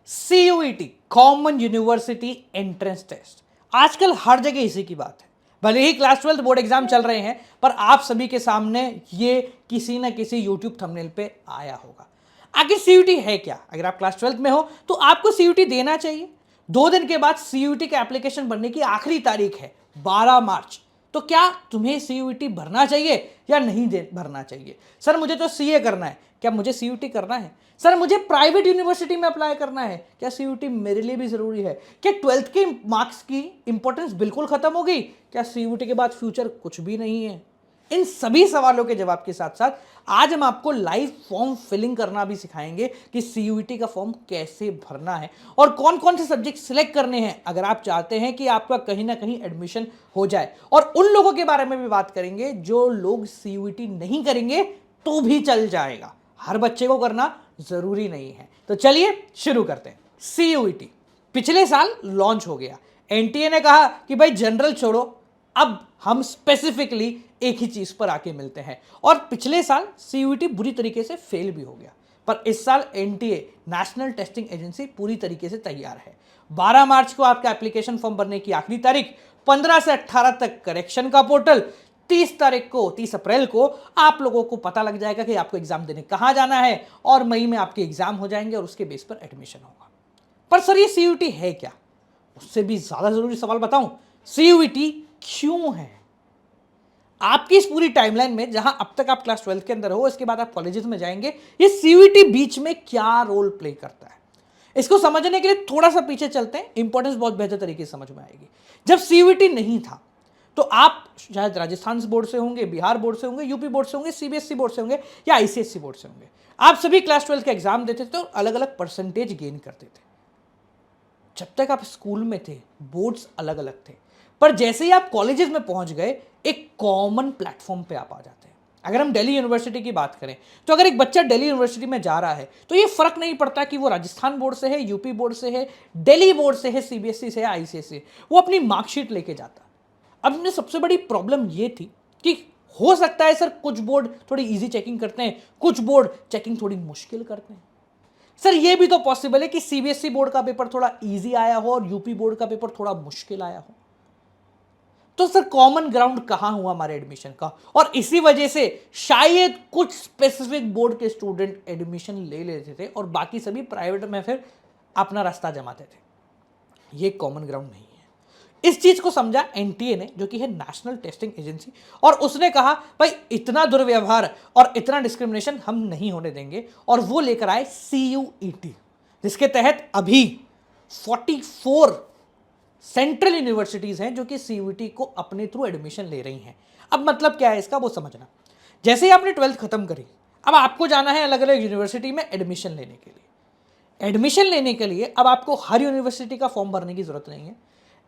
CUET common university entrance test आजकल हर जगह इसी की बात है। भले ही क्लास 12 बोर्ड एग्जाम चल रहे हैं, पर आप सभी के सामने ये किसी ना किसी यूट्यूब थंबनेल पे आया होगा। आखिर CUET है क्या? अगर आप क्लास 12 में हो तो आपको CUET देना चाहिए। 2 दिन के बाद CUET का एप्लीकेशन भरने की आखिरी तारीख है 12 मार्च। तो क्या तुम्हें CUET भरना चाहिए या नहीं भरना चाहिए? सर मुझे तो CA करना है, क्या मुझे CUET करना है? सर मुझे प्राइवेट यूनिवर्सिटी में अप्लाई करना है, क्या CUET मेरे लिए भी जरूरी है? क्या 12th के मार्क्स की इंपॉर्टेंस बिल्कुल खत्म हो गई? क्या CUET के बाद फ्यूचर कुछ भी नहीं है? इन सभी सवालों के जवाब के साथ साथ आज हम आपको लाइव फॉर्म फिलिंग करना भी सिखाएंगे कि CUET का फॉर्म कैसे भरना है और कौन कौन से सब्जेक्ट सिलेक्ट करने हैं अगर आप चाहते हैं कि आपका कहीं ना कहीं एडमिशन हो जाए। और उन लोगों के बारे में भी बात करेंगे जो लोग CUET नहीं करेंगे तो भी चल जाएगा, हर बच्चे को करना जरूरी नहीं है। तो चलिए शुरू करते हैं। CUET पिछले साल लॉन्च हो गया। NTA ने कहा कि भाई जनरल छोड़ो, अब हम स्पेसिफिकली एक ही चीज पर आके मिलते हैं। और पिछले साल CUET बुरी तरीके से फेल भी हो गया, पर इस साल NTA नेशनल टेस्टिंग एजेंसी पूरी तरीके से तैयार है। 12 मार्च को आपका एप्लीकेशन फॉर्म भरने की आखिरी तारीख, 15 से 18 तक करेक्शन का पोर्टल, 30 अप्रैल को आप लोगों को पता लग जाएगा कि आपको एग्जाम देने कहां जाना है और मई में आपके एग्जाम हो जाएंगे और उसके बेस पर एडमिशन होगा। पर सर ये CUET है क्या? उससे भी ज्यादा जरूरी सवाल बताऊं, CUET क्यों है? आपकी इस पूरी टाइमलाइन में जहां अब तक आप क्लास 12 के अंदर हो, इसके बाद आप कॉलेजेस में जाएंगे, ये CUET बीच में क्या रोल प्ले करता है इसको समझने के लिए थोड़ा सा पीछे चलते हैं। इंपॉर्टेंस बहुत बेहतर तरीके से समझ में आएगी। जब CUET नहीं था तो आप शायद राजस्थान बोर्ड से होंगे, बिहार बोर्ड से होंगे, यूपी बोर्ड से होंगे, CBSE बोर्ड से होंगे या ICSE बोर्ड से होंगे। आप सभी क्लास 12 के एग्जाम देते थे और अलग अलग परसेंटेज गेन करते थे। जब तक आप स्कूल में थे बोर्ड्स अलग अलग थे, पर जैसे ही आप कॉलेजेस में पहुंच गए एक कॉमन प्लेटफॉर्म पे आप आ जाते हैं। अगर हम दिल्ली यूनिवर्सिटी की बात करें तो अगर एक बच्चा दिल्ली यूनिवर्सिटी में जा रहा है तो ये फर्क नहीं पड़ता कि वो राजस्थान बोर्ड से है, यूपी बोर्ड से है, दिल्ली बोर्ड से है, CBSE से है, ICSE, वो अपनी मार्कशीट लेके जाता। अब इनमें सबसे बड़ी प्रॉब्लम ये थी कि हो सकता है सर कुछ बोर्ड थोड़ी इजी चेकिंग करते हैं, कुछ बोर्ड चेकिंग थोड़ी मुश्किल करते हैं। सर ये भी तो पॉसिबल है कि CBSE बोर्ड का पेपर थोड़ा इजी आया हो और यूपी बोर्ड का पेपर थोड़ा मुश्किल आया हो। तो सर कॉमन ग्राउंड कहां हुआ हमारे एडमिशन का? और इसी वजह से शायद कुछ स्पेसिफिक बोर्ड के स्टूडेंट एडमिशन ले लेते थे और बाकी सभी प्राइवेट में फिर अपना रास्ता जमाते थे। ये कॉमन ग्राउंड नहीं है। इस चीज को समझा NTA ने, जो कि है नेशनल टेस्टिंग एजेंसी, और उसने कहा भाई इतना दुर्व्यवहार और इतना डिस्क्रिमिनेशन हम नहीं होने देंगे, और वो लेकर आए CUET, जिसके तहत अभी 44 सेंट्रल यूनिवर्सिटीज हैं जो कि CUET को अपने थ्रू एडमिशन ले रही हैं। अब मतलब क्या है इसका वो समझना। जैसे ही आपने 12th खत्म करी, अब आपको जाना है अलग अलग यूनिवर्सिटी में एडमिशन लेने के लिए। एडमिशन लेने के लिए अब आपको हर यूनिवर्सिटी का फॉर्म भरने की जरूरत नहीं है।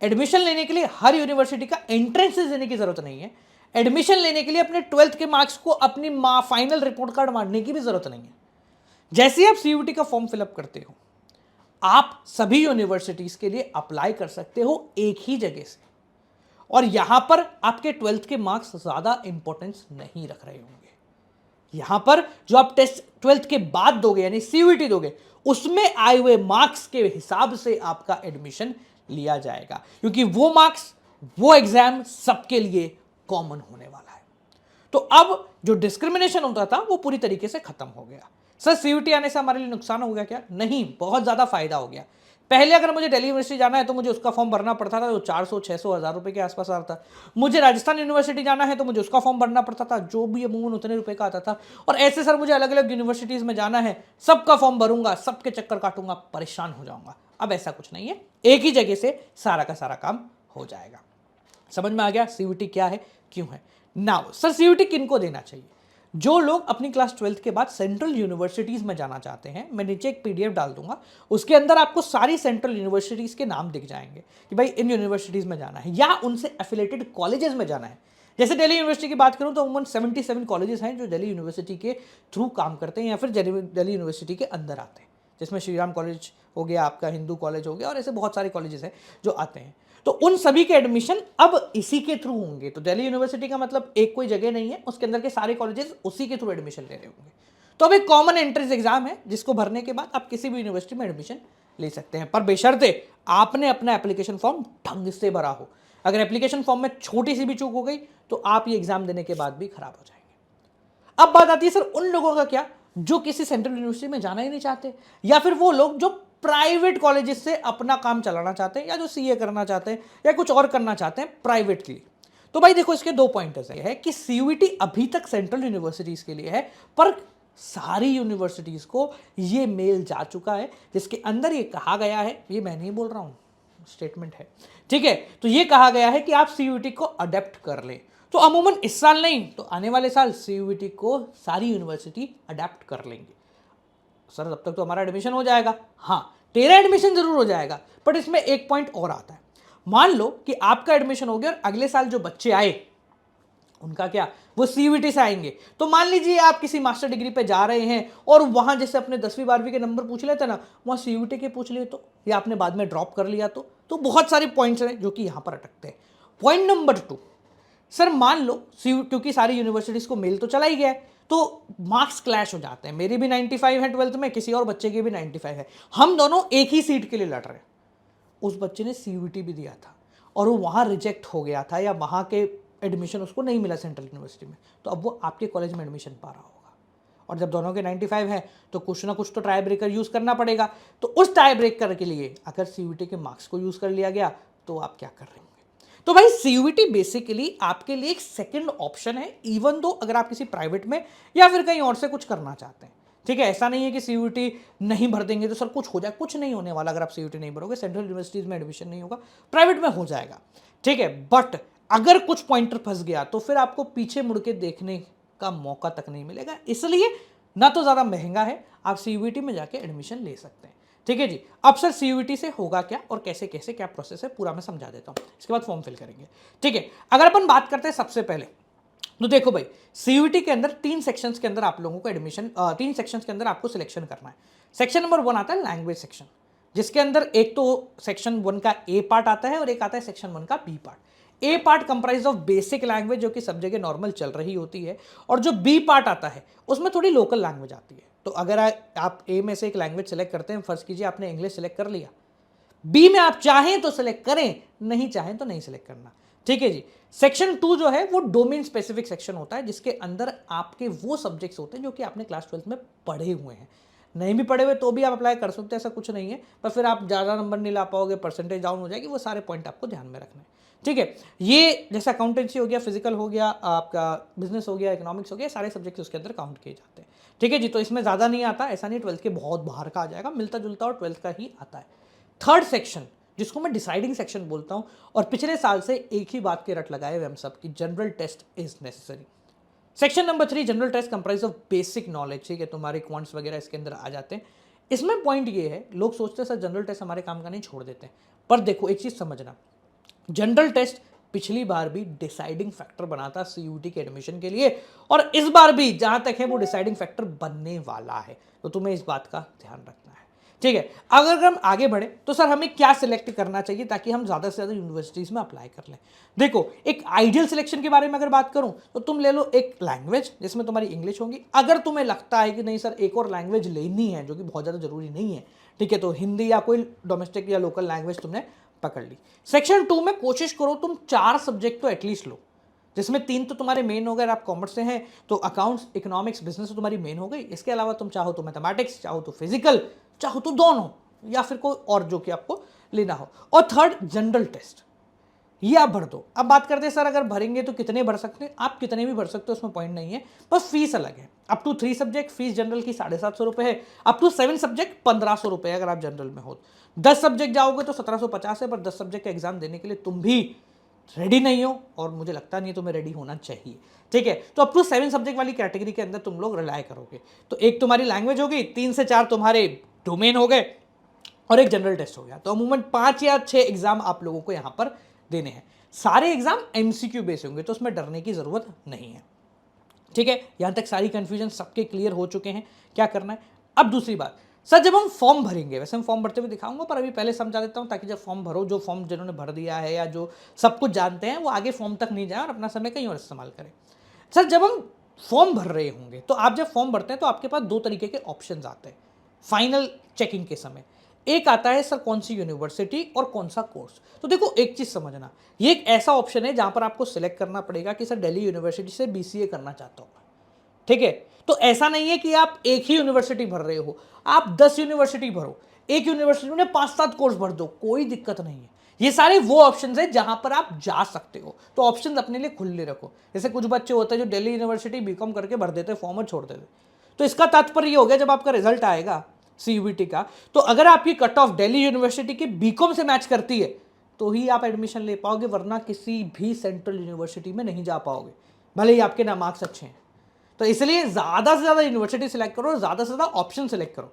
एडमिशन लेने के लिए हर यूनिवर्सिटी का एंट्रेंस देने की जरूरत नहीं है। एडमिशन लेने के लिए अपने 12th के मार्क्स को अपनी फाइनल रिपोर्ट कार्ड मारने की भी जरूरत नहीं है। जैसे ही आप CUET का फॉर्म फिलअप करते हो, आप सभी यूनिवर्सिटीज के लिए अप्लाई कर सकते हो एक ही जगह से, और यहां पर आपके 12th के मार्क्स ज्यादा इंपॉर्टेंस नहीं रख रहे होंगे। यहां पर जो आप टेस्ट 12th के बाद दोगे यानी CUET दोगे, उसमें आए हुए मार्क्स के हिसाब से आपका एडमिशन लिया जाएगा, क्योंकि वो मार्क्स, वो एग्जाम सबके लिए कॉमन होने वाला है। तो अब जो डिस्क्रिमिनेशन होता था वो पूरी तरीके से खत्म हो गया। सर CUET आने से हमारे लिए नुकसान हो गया क्या? नहीं, बहुत ज्यादा फायदा हो गया। पहले अगर मुझे दिल्ली यूनिवर्सिटी जाना है तो मुझे उसका फॉर्म भरना पड़ता था, जो 400, 600, 1000 रुपए के आसपास आता था। मुझे राजस्थान यूनिवर्सिटी जाना है तो मुझे उसका फॉर्म भरना पड़ता था, जो भी अमूमन उतने रुपए का आता था। और ऐसे सर मुझे अलग अलग यूनिवर्सिटीज में जाना है, सबका फॉर्म भरूंगा, सबके चक्कर काटूंगा, परेशान हो जाऊंगा। अब ऐसा कुछ नहीं है, एक ही जगह से सारा का सारा काम हो जाएगा। समझ में आ गया CUET क्या है, क्यों है? नाउ सर CUET किनको देना चाहिए? जो लोग अपनी क्लास 12th के बाद सेंट्रल यूनिवर्सिटीज में जाना चाहते हैं, मैं नीचे एक PDF डाल दूंगा, उसके अंदर आपको सारी सेंट्रल यूनिवर्सिटीज के नाम दिख जाएंगे कि भाई इन यूनिवर्सिटीज में जाना है या उनसे एफिलेटेड कॉलेजेस में जाना है। जैसे दिल्ली यूनिवर्सिटी की बात करूं तो अमूमन 77 कॉलेजेस हैं जो दिल्ली यूनिवर्सिटी के थ्रू काम करते हैं या फिर दिल्ली यूनिवर्सिटी के अंदर आते हैं, जिसमें श्री राम कॉलेज हो गया, आपका हिंदू कॉलेज हो गया, और ऐसे बहुत सारे कॉलेजेस हैं जो आते हैं। तो उन सभी के एडमिशन अब इसी के थ्रू होंगे। तो दिल्ली यूनिवर्सिटी का मतलब एक कोई जगह नहीं है, उसके अंदर के सारे कॉलेजेस उसी के थ्रू एडमिशन ले रहे होंगे। तो अब एक कॉमन एंट्रेंस एग्जाम है जिसको भरने के बाद आप किसी भी यूनिवर्सिटी में एडमिशन ले सकते हैं, पर बेशर्ते आपने अपना एप्लीकेशन फॉर्म ढंग से भरा हो। अगर एप्लीकेशन फॉर्म में छोटी सी भी चूक हो गई तो आप ये एग्जाम देने के बाद भी खराब हो जाएंगे। अब बात आती है सर उन लोगों का क्या जो किसी सेंट्रल यूनिवर्सिटी में जाना ही नहीं चाहते, या फिर वो लोग जो प्राइवेट कॉलेजेस से अपना काम चलाना चाहते हैं, या जो सीए करना चाहते हैं या कुछ और करना चाहते हैं प्राइवेटली। तो भाई देखो इसके दो पॉइंटर्स है कि सीयूईटी अभी तक सेंट्रल यूनिवर्सिटीज के लिए है, पर सारी यूनिवर्सिटीज को ये मेल जा चुका है जिसके अंदर ये कहा गया है, ये मैं नहीं बोल रहा हूं, स्टेटमेंट है, ठीक है। तो ये कहा गया है कि आप सीयूईटी को अडेप्ट कर लें। तो अमूमन इस साल नहीं तो आने वाले साल सीयूईटी को सारी यूनिवर्सिटी अडेप्ट कर लेंगे। सर तब तक तो हमारा एडमिशन हो जाएगा। हाँ, तेरा एडमिशन जरूर हो जाएगा, बट इसमें एक पॉइंट और आता है। मान लो कि आपका एडमिशन हो गया और अगले साल जो बच्चे आए उनका क्या, वो सीयूईटी से आएंगे। तो मान लीजिए आप किसी मास्टर डिग्री पे जा रहे हैं और वहां जैसे अपने 10वीं 12वीं के नंबर पूछ लेते ना, वहां सीयूईटी के पूछ लिए तो, या आपने बाद में ड्रॉप कर लिया तो बहुत सारे पॉइंट्स हैं जो कि यहां पर अटकते हैं। पॉइंट नंबर 2, सर मान लो क्योंकि सारी यूनिवर्सिटीज को मेल तो चला ही गया है तो मार्क्स क्लैश हो जाते हैं। मेरी भी 95 है 12th में, किसी और बच्चे के भी 95 है, हम दोनों एक ही सीट के लिए लड़ रहे हैं। उस बच्चे ने सीयूईटी भी दिया था और वो वहाँ रिजेक्ट हो गया था या वहाँ के एडमिशन उसको नहीं मिला सेंट्रल यूनिवर्सिटी में, तो अब वो आपके कॉलेज में एडमिशन पा रहा होगा। और जब दोनों के 95 है तो कुछ ना कुछ तो ट्राई ब्रेकर यूज़ करना पड़ेगा। तो उस ट्राई ब्रेकर के लिए अगर सीयूईटी के मार्क्स को यूज़ कर लिया गया तो आप क्या कर रहे होंगे। तो भाई सीयूईटी बेसिकली आपके लिए एक सेकंड ऑप्शन है, इवन दो अगर आप किसी प्राइवेट में या फिर कहीं और से कुछ करना चाहते हैं, ठीक है। ऐसा नहीं है कि सीयूईटी नहीं भर देंगे तो सर कुछ हो जाए, कुछ नहीं होने वाला। अगर आप सीयूईटी नहीं भरोगे, सेंट्रल यूनिवर्सिटीज में एडमिशन नहीं होगा, प्राइवेट में हो जाएगा, ठीक है। बट अगर कुछ पॉइंटर फंस गया तो फिर आपको पीछे मुड़ के देखने का मौका तक नहीं मिलेगा। इसलिए ना तो ज़्यादा महंगा है, आप सीयूईटी में जाके एडमिशन ले सकते हैं, ठीक है जी। अब सर सीयूईटी से होगा क्या और कैसे कैसे क्या प्रोसेस है पूरा मैं समझा देता हूँ, इसके बाद फॉर्म फिल करेंगे, ठीक है। अगर अपन बात करते हैं सबसे पहले तो देखो भाई सीयूईटी के अंदर 3 सेक्शंस के अंदर आप लोगों को एडमिशन 3 सेक्शंस के अंदर आपको सिलेक्शन करना है। सेक्शन नंबर 1 आता है लैंग्वेज सेक्शन, जिसके अंदर एक तो सेक्शन 1 का ए पार्ट आता है और एक आता है सेक्शन 1 का B part. A part comprise of basic language जो कि सब जगह नॉर्मल चल रही होती है, और जो बी पार्ट आता है उसमें थोड़ी लोकल लैंग्वेज आती है। तो अगर आप ए में से एक लैंग्वेज सेलेक्ट करते हैं, फर्ज कीजिए आपने इंग्लिश सेलेक्ट कर लिया, बी में आप चाहें तो सेलेक्ट करें, नहीं चाहें तो नहीं सेलेक्ट करना, ठीक है जी। सेक्शन 2 जो है वो डोमेन स्पेसिफिक सेक्शन होता है, जिसके अंदर आपके वो सब्जेक्ट्स होते हैं जो कि आपने क्लास 12th में पढ़े हुए हैं। नहीं भी पढ़े हुए तो भी आप अप्लाई कर सकते हैं, ऐसा कुछ नहीं है, पर फिर आप ज़्यादा नंबर नहीं ला पाओगे, परसेंटेज डाउन हो जाएगी। वो सारे पॉइंट आपको ध्यान में रखना है, ठीक है। ये जैसे अकाउंटेंसी हो गया, फिजिकल हो गया, आपका बिजनेस हो गया, इकोनॉमिक्स हो गया, सारे सब्जेक्ट्स उसके अंदर काउंट किए जाते हैं, ठीक है जी। तो इसमें ज़्यादा नहीं आता, ऐसा नहीं 12th के बहुत बाहर का आ जाएगा, मिलता जुलता और 12th का ही आता है। थर्ड सेक्शन जिसको मैं डिसाइडिंग सेक्शन बोलता हूं, और पिछले साल से एक ही बात के रट लगाए हुए हम सब कि general test is necessary. Section number 3 general test comprise of basic knowledge, ठीक है, तुम्हारे क्वांट्स वगैरह इसके अंदर आ जाते हैं। इसमें पॉइंट ये है, लोग सोचते हैं सर जनरल टेस्ट हमारे काम का नहीं, छोड़ देते हैं, पर देखो एक चीज समझना, जनरल टेस्ट पिछली बार भी डिसाइडिंग फैक्टर बना था सीयूईटी के एडमिशन के लिए, और इस बार भी जहां तक है वो डिसाइडिंग फैक्टर बनने वाला है। तो तुम्हें इस बात का ध्यान रखना है, ठीक है। अगर हम आगे बढ़े तो सर हमें क्या सिलेक्ट करना चाहिए ताकि हम ज़्यादा से ज़्यादा यूनिवर्सिटीज़ में अप्लाई कर लें। देखो एक आइडियल सिलेक्शन के बारे में अगर बात करूं तो तुम ले लो एक लैंग्वेज जिसमें तुम्हारी इंग्लिश होगी। अगर तुम्हें लगता है कि नहीं सर एक और लैंग्वेज लेनी है जो कि बहुत ज़्यादा जरूरी नहीं है, ठीक है, तो हिंदी या कोई डोमेस्टिक या लोकल लैंग्वेज तुमने पकड़ ली। सेक्शन 2 में कोशिश करो तुम 4 सब्जेक्ट तो एटलीस्ट लो, जिसमें 3 तो तुम्हारे मेन हो गए। आप कॉमर्स से हैं तो अकाउंट्स, इकोनॉमिक्स, बिजनेस तो तुम्हारी मेन हो गई। इसके अलावा तुम चाहो तो मैथमेटिक्स, चाहो तो फिजिकल, चाहो तो दोनों, या फिर कोई और जो कि आपको लेना हो। और थर्ड जनरल टेस्ट, ये आप भर दो। अब बात करते हैं सर अगर भरेंगे तो कितने भर सकते हैं, आप कितने भी भर सकते हो, उसमें पॉइंट नहीं है, बस फीस अलग है। Up to 3 subject fees general की 750 रुपये है, अप टू 7 सब्जेक्ट 1500 रुपये अगर आप जनरल में हो। 10 सब्जेक्ट जाओगे तो 1750 है, पर 10 सब्जेक्ट का एग्जाम देने के लिए तुम भी रेडी नहीं हो, और मुझे लगता नहीं तुम्हें रेडी होना चाहिए, ठीक है। तो अप टू 7 सब्जेक्ट वाली कैटेगरी के अंदर तुम लोग रिलाय करोगे। तो एक तुम्हारी लैंग्वेज हो गई, 3 से 4 तुम्हारे डोमेन हो गए, और एक जनरल टेस्ट हो गया। तो अमूमन 5 या 6 एग्जाम आप लोगों को यहां पर देने हैं। सारे एग्जाम एमसीक्यू बेस होंगे, तो उसमें डरने की जरूरत नहीं है, ठीक है। यहां तक सारी कंफ्यूजन सबके क्लियर हो चुके हैं, क्या करना है। अब दूसरी बात, सर जब हम फॉर्म भरेंगे, वैसे हम फॉर्म भरते हुए दिखाऊंगा, पर अभी पहले समझा देता हूं ताकि जब फॉर्म भरो, जो फॉर्म जिन्होंने भर दिया है या जो सब कुछ जानते हैं वो आगे फॉर्म तक नहीं जाए और अपना समय कहीं और इस्तेमाल करें। सर जब हम फॉर्म भर रहे होंगे, तो आप जब फॉर्म भरते हैं तो आपके पास दो तरीके के ऑप्शंस आते हैं फाइनल चेकिंग के समय। एक आता है सर कौन सी यूनिवर्सिटी और कौन सा कोर्स। तो देखो एक चीज़ समझना, ये एक ऐसा ऑप्शन है जहां पर आपको सिलेक्ट करना पड़ेगा कि सर दिल्ली यूनिवर्सिटी से BCA करना चाहता हूं, ठीक है। तो ऐसा नहीं है कि आप एक ही यूनिवर्सिटी भर रहे हो, आप 10 यूनिवर्सिटी भरो, एक यूनिवर्सिटी में 5-7 कोर्स भर दो, कोई दिक्कत नहीं है। ये सारे वो ऑप्शंस हैं जहां पर आप जा सकते हो, तो ऑप्शंस अपने लिए खुले रखो। जैसे कुछ बच्चे होते हैं जो दिल्ली यूनिवर्सिटी बीकॉम करके भर देते फॉर्म और छोड़ देते, तो इसका तात्पर्य ये हो गया जब आपका रिजल्ट आएगा CUET का, तो अगर आपकी कट ऑफ दिल्ली यूनिवर्सिटी के बीकॉम से मैच करती है तो ही आप एडमिशन ले पाओगे, वरना किसी भी सेंट्रल यूनिवर्सिटी में नहीं जा पाओगे, भले ही आपके ना मार्क्स अच्छे हैं। तो इसलिए ज़्यादा से ज़्यादा यूनिवर्सिटी सिलेक्ट करो, ज़्यादा से ज़्यादा ऑप्शन सिलेक्ट करो।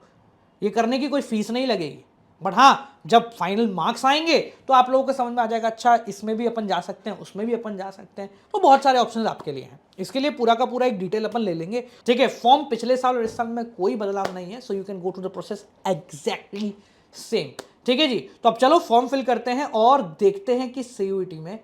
ये करने की कोई फीस नहीं लगेगी, बट हाँ जब फाइनल मार्क्स आएंगे तो आप लोगों को समझ में आ जाएगा, अच्छा इसमें भी अपन जा सकते हैं, उसमें भी अपन जा सकते हैं। तो बहुत सारे ऑप्शंस आपके लिए हैं, इसके लिए पूरा का पूरा एक डिटेल अपन ले लेंगे, ठीक है। फॉर्म पिछले साल और इस साल में कोई बदलाव नहीं है, so you can go to the process exactly same, ठीक है जी। तो अब चलो फॉर्म फिल करते हैं और देखते हैं कि CUET में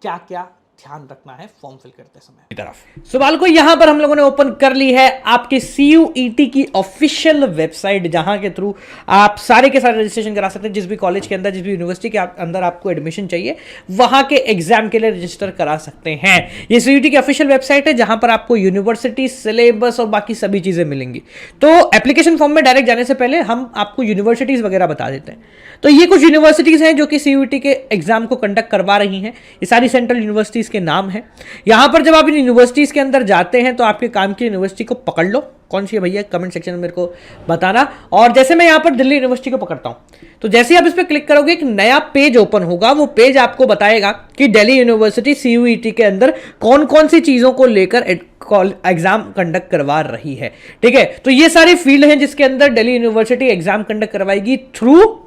क्या क्या ध्यान रखना है फॉर्म फिल करते समय तरफ। सवाल को यहां पर हम लोगों ने ओपन कर ली है आपके CUET की ऑफिशियल वेबसाइट, जहां के थ्रू आप सारे के सारे रजिस्ट्रेशन करा सकते हैं। जिस भी कॉलेज के अंदर, जिस भी यूनिवर्सिटी के अंदर आपको एडमिशन चाहिए, वहां के एग्जाम के लिए रजिस्टर करा सकते हैं। ये CUET की ऑफिशियल वेबसाइट है जहां पर आपको यूनिवर्सिटी, सिलेबस और बाकी सभी चीजें मिलेंगी। तो एप्लीकेशन फॉर्म में डायरेक्ट जाने से पहले हम आपको यूनिवर्सिटीज वगैरह बता देते हैं। तो ये कुछ यूनिवर्सिटीज हैं जो कि CUET के एग्जाम को कंडक्ट करवा रही हैं। ये सारी सेंट्रल यूनिवर्सिटीज के नाम है। यहां पर जब आप इन यूनिवर्सिटीज के अंदर जाते हैं तो आपके काम की यूनिवर्सिटी को पकड़ लो, कौन सी है भैया, कमेंट सेक्शन में मेरे को बताना। और जैसे मैं यहां पर दिल्ली यूनिवर्सिटी को पकड़ता हूं, तो जैसे ही आप इस पर क्लिक करोगे एक नया पेज ओपन होगा। वो पेज आपको बताएगा कि दिल्ली यूनिवर्सिटी CUET के अंदर कौन कौन सी चीजों को लेकर एग्जाम कंडक्ट करवा रही है, ठीक है। तो ये सारी फील्ड हैं जिसके अंदर दिल्ली यूनिवर्सिटी एग्जाम कंडक्ट करवाएगी थ्रू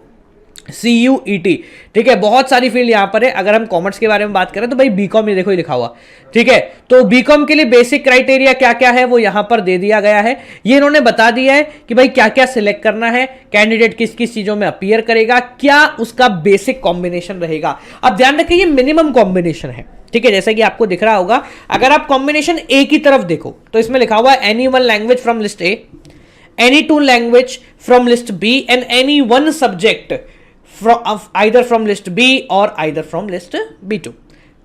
CUET, ठीक है। बहुत सारी फील्ड यहां पर है। अगर हम कॉमर्स के बारे में बात करें तो भाई बीकॉम, ये देखो ये लिखा हुआ, ठीक है। तो बीकॉम के लिए बेसिक क्राइटेरिया क्या क्या है वो यहां पर दे दिया गया है। ये इन्होंने बता दिया है कि भाई क्या क्या सिलेक्ट करना है, कैंडिडेट किस किस चीजों में अपीयर करेगा, क्या उसका बेसिक कॉम्बिनेशन रहेगा। अब ध्यान रखिए ये मिनिमम कॉम्बिनेशन है, ठीक है। जैसे कि आपको दिख रहा होगा, अगर आप कॉम्बिनेशन ए की तरफ देखो तो इसमें लिखा हुआ है any one language from list A, any two language from list B and any one subject either from list B और either from list B2,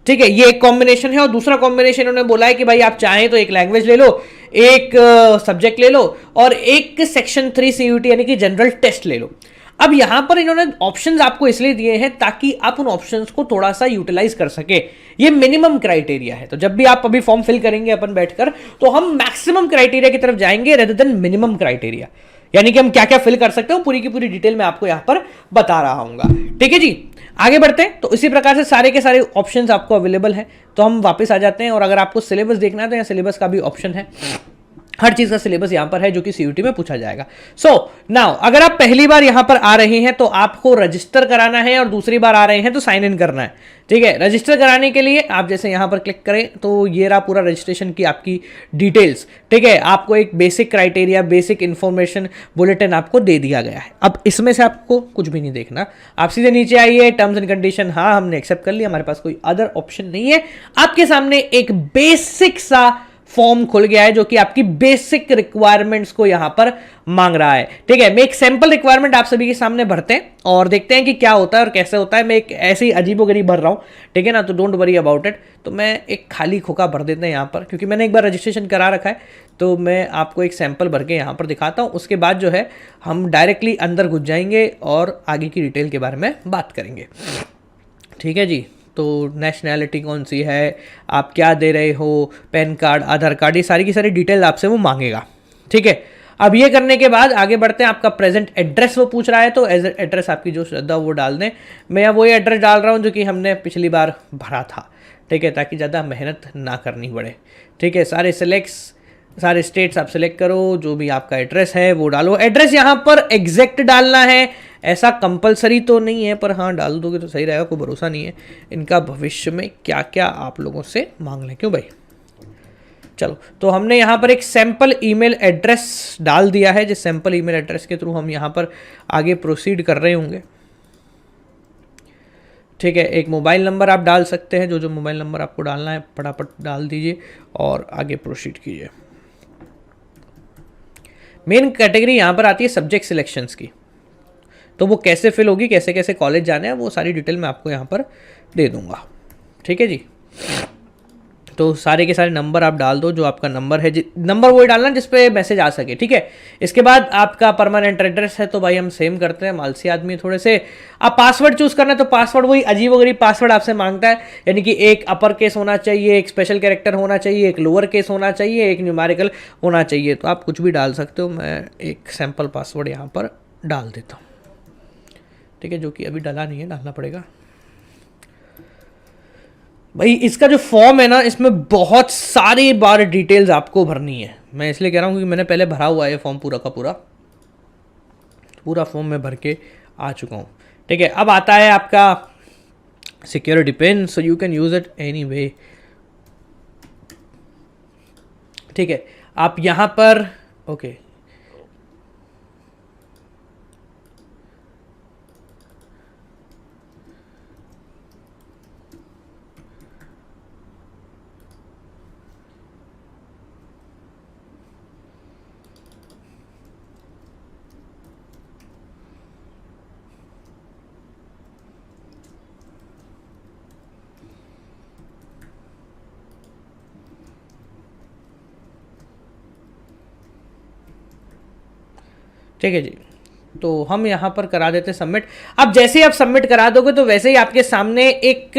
ठीक है। ये एक कॉम्बिनेशन है। और दूसरा कॉम्बिनेशन उन्होंने बोला है कि भाई आप चाहें तो एक लैंग्वेज ले लो, एक सब्जेक्ट ले लो और एक सेक्शन 3 CUET यानी कि जनरल टेस्ट ले लो। अब यहां पर इन्होंने ऑप्शंस आपको इसलिए दिए हैं ताकि आप उन ऑप्शंस को थोड़ा सा यूटिलाइज कर सके। ये मिनिमम क्राइटेरिया है, तो जब भी आप अभी फॉर्म फिल करेंगे अपन बैठकर, तो हम मैक्सिमम क्राइटेरिया की तरफ जाएंगे रेदर देन मिनिमम क्राइटेरिया, यानी कि हम क्या क्या फिल कर सकते हो पूरी की पूरी डिटेल में आपको यहां पर बता रहा हूं, ठीक है जी। आगे बढ़ते हैं। तो इसी प्रकार से सारे के सारे ऑप्शंस आपको अवेलेबल है। तो हम वापस आ जाते हैं और अगर आपको सिलेबस देखना है तो यहाँ सिलेबस का भी ऑप्शन है। हर चीज का सिलेबस यहां पर है जो कि CUET में पूछा जाएगा। सो नाउ अगर आप पहली बार यहां पर आ रहे हैं तो आपको रजिस्टर कराना है और दूसरी बार आ रहे हैं तो साइन इन करना है, ठीक है। रजिस्टर कराने के लिए आप जैसे यहां पर क्लिक करें तो ये रहा पूरा रजिस्ट्रेशन की आपकी डिटेल्स, ठीक है। आपको एक basic criteria, basic information bulletin आपको दे दिया गया है। अब इसमें से आपको कुछ भी नहीं देखना, आप सीधे नीचे आइए, टर्म्स एंड कंडीशन, हाँ हमने एक्सेप्ट कर लिया, हमारे पास कोई अदर ऑप्शन नहीं है। आपके सामने एक बेसिक सा फॉर्म खुल गया है जो कि आपकी बेसिक रिक्वायरमेंट्स को यहां पर मांग रहा है, ठीक है। मैं एक सैंपल रिक्वायरमेंट आप सभी के सामने भरते हैं और देखते हैं कि क्या होता है और कैसे होता है। मैं एक ऐसे ही अजीबोगरीब भर रहा हूं, ठीक है ना, तो डोंट वरी अबाउट इट। तो मैं एक खाली खोखा भर देते हैं यहां पर, क्योंकि मैंने एक बार रजिस्ट्रेशन करा रखा है। तो मैं आपको एक सैंपल भर के यहां पर दिखाता हूं, उसके बाद जो है हम डायरेक्टली अंदर घुस जाएंगे और आगे की डिटेल के बारे में बात करेंगे, ठीक है जी। तो नेशनैलिटी कौन सी है, आप क्या दे रहे हो, पैन कार्ड, आधार कार्ड, ये सारी की सारी डिटेल आपसे वो मांगेगा, ठीक है। अब ये करने के बाद आगे बढ़ते हैं। आपका प्रेजेंट एड्रेस वो पूछ रहा है, तो एज एड्रेस आपकी जो श्रद्धा वो डाल दें। मैं वही एड्रेस डाल रहा हूँ जो कि हमने पिछली बार भरा था, ठीक है, ताकि ज़्यादा मेहनत ना करनी पड़े, ठीक है। सारे स्टेट्स आप सिलेक्ट करो, जो भी आपका एड्रेस है वो डालो। एड्रेस यहाँ पर एग्जैक्ट डालना है, ऐसा कंपलसरी तो नहीं है, पर हाँ डाल दोगे तो सही रहेगा, कोई भरोसा नहीं है इनका भविष्य में क्या क्या आप लोगों से मांग लें, क्यों भाई। चलो, तो हमने यहाँ पर एक सैंपल ईमेल एड्रेस डाल दिया है, जिस सैंपल ईमेल एड्रेस के थ्रू हम यहाँ पर आगे प्रोसीड कर रहे होंगे, ठीक है, एक मोबाइल नंबर आप डाल सकते हैं, जो मोबाइल नंबर आपको डालना है फटाफट डाल दीजिए और आगे प्रोसीड कीजिए। मेन कैटेगरी यहाँ पर आती है सब्जेक्ट सिलेक्शंस की, तो वो कैसे फिल होगी, कैसे कैसे कॉलेज जाने हैं, वो सारी डिटेल मैं आपको यहाँ पर दे दूँगा। ठीक है जी, तो सारे के सारे नंबर आप डाल दो, जो आपका नंबर है, नंबर वही डालना जिस पे मैसेज आ सके। ठीक है, इसके बाद आपका परमानेंट एड्रेस है तो भाई हम सेम करते हैं, मालसी आदमी थोड़े से। आप पासवर्ड चूज करना है तो पासवर्ड वही अजीबोगरीब पासवर्ड आपसे मांगता है, यानी कि एक अपर केस होना चाहिए, एक स्पेशल कैरेक्टर होना चाहिए, एक लोअर केस होना चाहिए, एक न्यूमेरिकल होना चाहिए। तो आप कुछ भी डाल सकते हो, मैं एक सैम्पल पासवर्ड यहाँ पर डाल देता हूँ। ठीक है, जो कि अभी डाला नहीं है, डालना पड़ेगा भाई। इसका जो फॉर्म है ना, इसमें बहुत सारी बार डिटेल्स आपको भरनी है। मैं इसलिए कह रहा हूँ क्योंकि मैंने पहले भरा हुआ है फॉर्म, पूरा का पूरा फॉर्म मैं भर के आ चुका हूँ। ठीक है, अब आता है आपका security pin, so you can use it any way. ठीक है, आप यहाँ पर ओके ठीक है जी, तो हम यहाँ पर करा देते सबमिट। अब जैसे ही आप सबमिट करा दोगे तो वैसे ही आपके सामने एक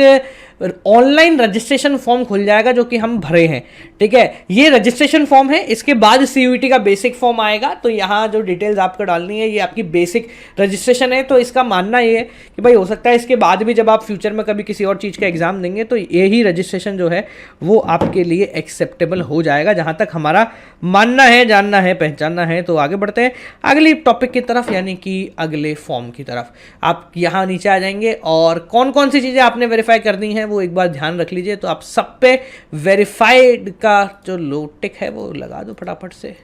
ऑनलाइन रजिस्ट्रेशन फॉर्म खुल जाएगा जो कि हम भरे हैं। ठीक है, ये रजिस्ट्रेशन फॉर्म है, इसके बाद सीयूईटी का बेसिक फॉर्म आएगा। तो यहाँ जो डिटेल्स आपको डालनी है, ये आपकी बेसिक रजिस्ट्रेशन है। तो इसका मानना ये है कि भाई हो सकता है इसके बाद भी जब आप फ्यूचर में कभी किसी और चीज़ का एग्जाम देंगे तो यही रजिस्ट्रेशन जो है वो आपके लिए एक्सेप्टेबल हो जाएगा, जहाँ तक हमारा मानना है, जानना है, पहचानना है। तो आगे बढ़ते हैं अगली टॉपिक की तरफ, यानी कि अगले फॉर्म की तरफ। आप यहाँ नीचे आ जाएंगे और कौन कौन सी चीज़ें आपने वेरीफाई करनी है वो एक बार ध्यान रख लीजिए। तो आप सब पे वेरीफाइड का जो लो टिक है वो लगा दो फटाफट से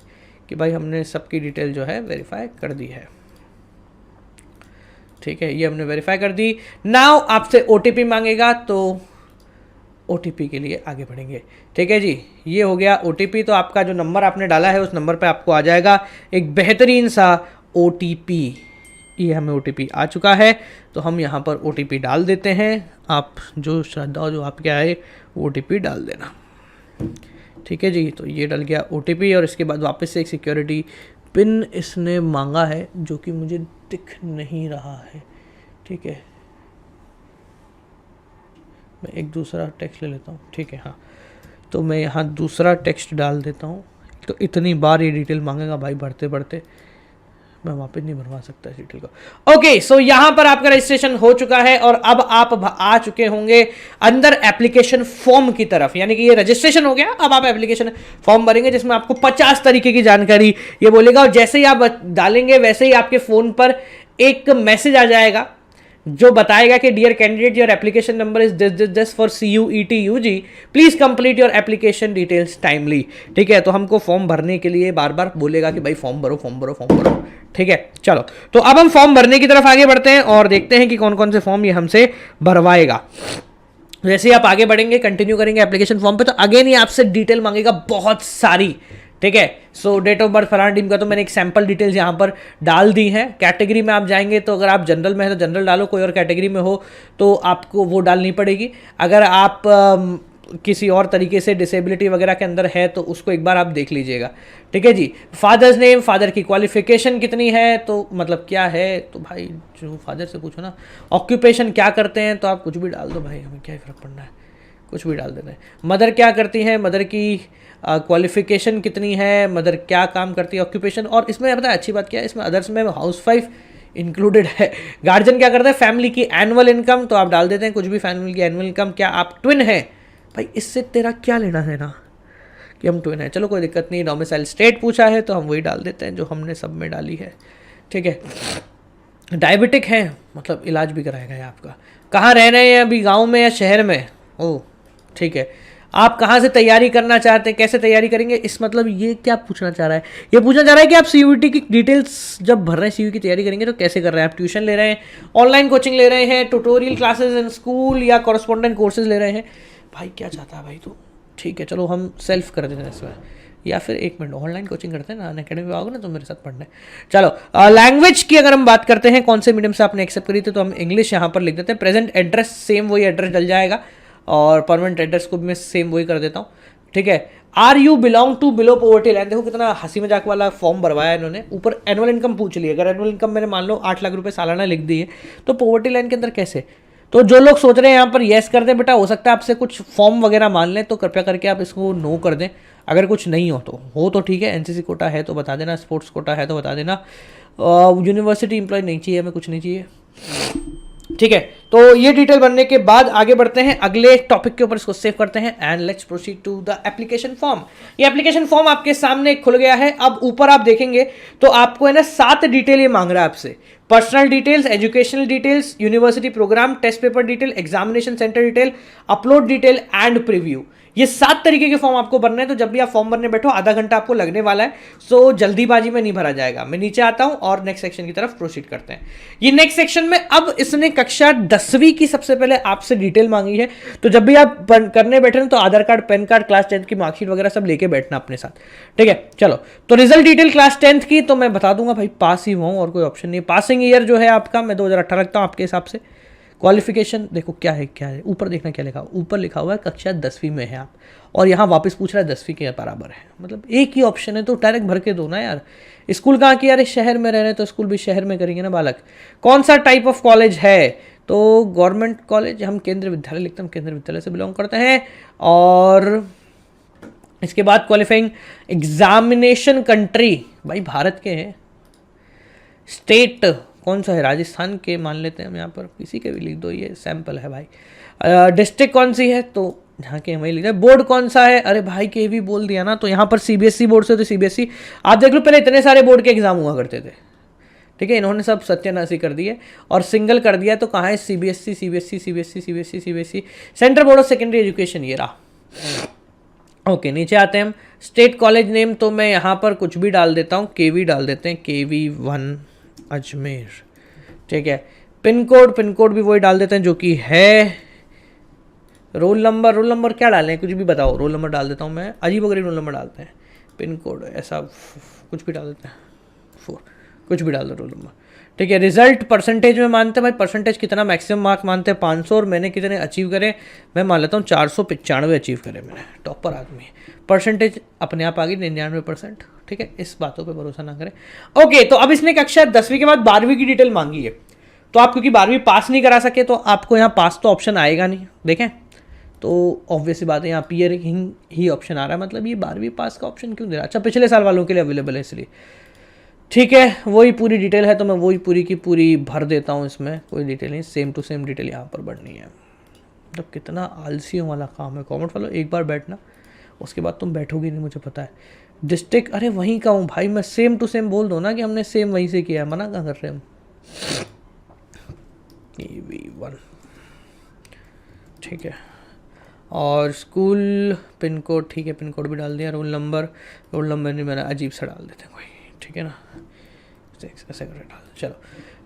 कि भाई हमने सबकी डिटेल जो है वेरीफाई कर दी है। ठीक है, ये हमने वेरीफाई कर दी। नाउ आपसे ओटीपी मांगेगा, तो ओटीपी के लिए आगे बढ़ेंगे। ठीक है जी, ये हो गया ओटीपी। तो आपका जो नंबर आपने डाला है उस नंबर पे आपको आ जाएगा एक बेहतरीन सा ओटीपी। ये हमें ओटीपी आ चुका है, तो हम यहाँ पर ओटीपी डाल देते हैं। आप जो श्रद्धा जो आपके आए ओटीपी डाल देना। ठीक है जी, तो ये डल गया ओटीपी और इसके बाद वापस से एक सिक्योरिटी पिन इसने मांगा है जो कि मुझे दिख नहीं रहा है। ठीक है, मैं एक दूसरा टेक्स्ट ले लेता हूँ। ठीक है, हाँ, तो मैं यहाँ दूसरा टेक्स्ट डाल देता हूँ। तो इतनी बार ये डिटेल मांगेगा भाई, बढ़ते बढ़ते मैं वापस नहीं भरवा सकता इस डिटेल को। ओके, सो यहाँ पर आपका रजिस्ट्रेशन हो चुका है और अब आप आ चुके होंगे अंदर एप्लीकेशन फॉर्म की तरफ। यानी कि ये रजिस्ट्रेशन हो गया, अब आप एप्लीकेशन फॉर्म भरेंगे जिसमें आपको 50 तरीके की जानकारी ये बोलेगा। और जैसे ही आप डालेंगे वैसे ही आपके फोन पर एक मैसेज आ जाएगा जो बताएगा कि dear candidate, your application number is this for CUET UG, please complete your application details timely. ठीक है, तो हमको फॉर्म भरने के लिए बार बार बोलेगा कि भाई फॉर्म भरो, फॉर्म भरो, फॉर्म भरो। ठीक है, चलो, तो अब हम फॉर्म भरने की तरफ आगे बढ़ते हैं और देखते हैं कि कौन कौन से फॉर्म ये हमसे भरवाएगा। जैसे ही आप आगे बढ़ेंगे, कंटिन्यू करेंगे एप्लीकेशन फॉर्म पे, तो अगेन ही आपसे डिटेल मांगेगा बहुत सारी। ठीक है, सो डेट ऑफ बर्थ फलाना टीम का तो मैंने एक सैंपल डिटेल्स यहाँ पर डाल दी हैं। कैटेगरी में आप जाएंगे तो अगर आप जनरल में है तो जनरल डालो, कोई और कैटेगरी में हो तो आपको वो डालनी पड़ेगी। अगर आप किसी और तरीके से डिसेबिलिटी वगैरह के अंदर है तो उसको एक बार आप देख लीजिएगा। ठीक है जी, फादर्स नेम, फादर की क्वालिफिकेशन कितनी है, तो मतलब क्या है, तो भाई जो फादर से पूछो ना। ऑक्यूपेशन क्या करते हैं, तो आप कुछ भी डाल दो भाई, हमें क्या फ़र्क पड़ना है, कुछ भी डाल देना है। मदर क्या करती हैं, मदर की क्वालिफिकेशन कितनी है, मदर क्या काम करती है, ऑक्यूपेशन। और इसमें पता है अच्छी बात क्या है, इसमें अदर्स में हाउसवाइफ इंक्लूडेड है। गार्जियन क्या करता है, फैमिली की एनुअल इनकम, तो आप डाल देते हैं कुछ भी, फैमिली की एनुअल इनकम। क्या आप ट्विन है, भाई इससे तेरा क्या लेना है ना कि हम ट्विन है, चलो कोई दिक्कत नहीं। डोमिसाइल स्टेट पूछा है तो हम वही डाल देते हैं जो हमने सब में डाली है। ठीक है, डायबिटिक है, मतलब इलाज भी कराएगा ये आपका। कहाँ रह रहे हैं अभी, गांव में या शहर में, ओह ठीक है। आप कहाँ से तैयारी करना चाहते हैं, कैसे तैयारी करेंगे, इस मतलब ये क्या पूछना चाह रहा है, ये पूछना चाह रहा है कि आप सीयूईटी की डिटेल्स जब भर रहे हैं, सीयूईटी की तैयारी करेंगे तो कैसे कर रहे हैं, आप ट्यूशन ले रहे हैं, ऑनलाइन कोचिंग ले रहे हैं, ट्यूटोरियल क्लासेस इन स्कूल या कॉरेस्पॉन्डेंट कोर्सेज ले रहे हैं, भाई क्या चाहता है भाई तो ठीक है चलो हम सेल्फ कर देते हैं इसमें, या फिर एक मिनट ऑनलाइन कोचिंग करते हैं ना, अनअकैडमी आओगे ना तो मेरे साथ पढ़ने। चलो लैंग्वेज की अगर हम बात करते हैं कौन से मीडियम से आपने एक्सेप्ट करी थी, तो हम इंग्लिश यहाँ पर लिख देते हैं। प्रेजेंट एड्रेस सेम वही एड्रेस डल जाएगा, और परमानेंट एड्रेस को भी मैं सेम वही कर देता हूँ, ठीक है। Are you belong to below poverty line, देखो कितना हंसी मजाक वाला फॉर्म भरवाया इन्होंने, ऊपर एनुअल इनकम पूछ ली, अगर एनुअल इनकम मैंने मान लो 8 लाख रुपए सालाना लिख दी है तो पॉवर्टी लाइन के अंदर कैसे, तो जो लोग सोच रहे हैं यहाँ पर येस कर दें बेटा, हो सकता है आपसे कुछ फॉर्म वगैरह मान लें, तो कृपया करके आप इसको नो कर दें, अगर कुछ नहीं हो तो ठीक है, एनसीसी कोटा है तो बता देना, स्पोर्ट्स कोटा है तो बता देना, यूनिवर्सिटी एम्प्लॉय नहीं चाहिए, हमें कुछ नहीं चाहिए, ठीक है। तो ये डिटेल बनने के बाद आगे बढ़ते हैं अगले टॉपिक के ऊपर, इसको सेव करते हैं and let's proceed to the application form. ये एप्लीकेशन फॉर्म आपके सामने खुल गया है। अब ऊपर आप देखेंगे तो आपको है ना 7 डिटेल ये मांग रहा है आपसे, personal details, educational details, university programme, test paper detail, examination centre detail, upload detail and preview. ये 7 तरीके के फॉर्म आपको भरने हैं। तो जब भी आप फॉर्म भरने बैठो आधा घंटा आपको लगने वाला है, सो जल्दीबाजी में नहीं भरा जाएगा। मैं नीचे आता हूं और नेक्स्ट सेक्शन की तरफ प्रोसीड करते हैं। ये नेक्स्ट सेक्शन में अब इसने कक्षा 10वीं की सबसे पहले आपसे डिटेल मांगी है, तो जब भी आप करने बैठे तो आधार कार्ड, पैन कार्ड, क्लास 10 की मार्कशीट वगैरह सब लेके बैठना अपने साथ, ठीक है। चलो तो रिजल्ट डिटेल क्लास 10 की तो मैं बता दूंगा भाई, पास ही हुआ और कोई ऑप्शन नहीं। पासिंग ईयर जो है आपका मैं 2018 रखता हूं आपके हिसाब से। क्वालिफिकेशन देखो क्या है, ऊपर देखना क्या लिखा, ऊपर लिखा हुआ है कक्षा 10वीं में है आप, और यहाँ वापस पूछ रहा है 10वीं के बराबर है, मतलब एक ही ऑप्शन है तो डायरेक्ट भर के दो ना यार। स्कूल कहाँ की, यार शहर में रह रहे हैं तो स्कूल भी शहर में करेंगे ना बालक। कौन सा टाइप ऑफ कॉलेज है, तो गवर्नमेंट कॉलेज, हम केंद्रीय विद्यालय लिखते हैं, केंद्रीय विद्यालय से बिलोंग करते हैं। और इसके बाद क्वालिफाइंग एग्जामिनेशन कंट्री, भाई भारत के हैं। स्टेट कौन सा है, राजस्थान के मान लेते हैं हम, यहाँ पर किसी के भी लिख दो, ये सैंपल है भाई। डिस्ट्रिक्ट कौन सी है, तो यहाँ के वही लिख रहे। बोर्ड कौन सा है, अरे भाई के भी बोल दिया ना, तो यहाँ पर सीबीएसई बोर्ड से, तो सीबीएसई आप देख लो, पहले इतने सारे बोर्ड के एग्जाम हुआ करते थे, ठीक है, इन्होंने सब सत्यानाशी कर दिए और सिंगल कर दिया। तो कहाँ है, CBSE CBSE CBSE CBSE CBSE, central board of secondary education, ये रहा। ओके नीचे आते हैं हम। स्टेट कॉलेज नेम तो मैं यहाँ पर कुछ भी डाल देता हूँ, केवी डाल देते हैं, KV1 अजमेर, ठीक है। पिन कोड भी वही डाल देते हैं जो कि है। रोल नंबर क्या डालें, कुछ भी बताओ, रोल नंबर डाल देता हूँ मैं, अजीब वगैरह रोल नंबर डालते हैं। पिन कोड ऐसा कुछ भी डाल देते हैं, 4 कुछ भी डाल दो रोल नंबर, ठीक है। रिजल्ट परसेंटेज में मानते हैं भाई, परसेंटेज कितना मैक्सिमम मार्क मानते हैं 500, और मैंने कितने अचीव करे, मैं मान लेता हूँ 495 अचीव करे मैंने, टॉपर आदमी है। परसेंटेज अपने आप आ गई 99%, ठीक है, इस बातों पे भरोसा ना करें। ओके तो अब इसने कक्षा 10वीं के बाद 12वीं की डिटेल मांगी है, तो आप क्योंकि 12वीं पास नहीं करा सके तो आपको यहाँ पास तो ऑप्शन आएगा नहीं, देखें तो ऑब्वियस बात है यहाँ पीयर ही ऑप्शन आ रहा है, मतलब ये 12वीं पास का ऑप्शन क्यों दे रहा है। अच्छा पिछले साल वालों के लिए अवेलेबल है इसलिए, ठीक है। वही पूरी डिटेल है तो मैं वही पूरी की पूरी भर देता हूँ, इसमें कोई डिटेल नहीं, सेम टू सेम डिटेल यहाँ पर भरनी है। मतलब कितना आलसियों वाला काम है। कॉमेंट वालों एक बार बैठना, उसके बाद तुम बैठोगे नहीं, मुझे पता है। डिस्ट्रिक्ट अरे वहीं का हूँ भाई मैं, सेम टू सेम बोल दो ना कि हमने सेम वहीं से किया है, मना कहाँ कर रहे हम। KV1 ठीक है, और स्कूल पिन कोड, ठीक है पिन कोड भी डाल दिया। रोल नंबर नहीं मैंने अजीब सा डाल देते हैं कोई, ठीक है ना, ऐसे कर डाल। चलो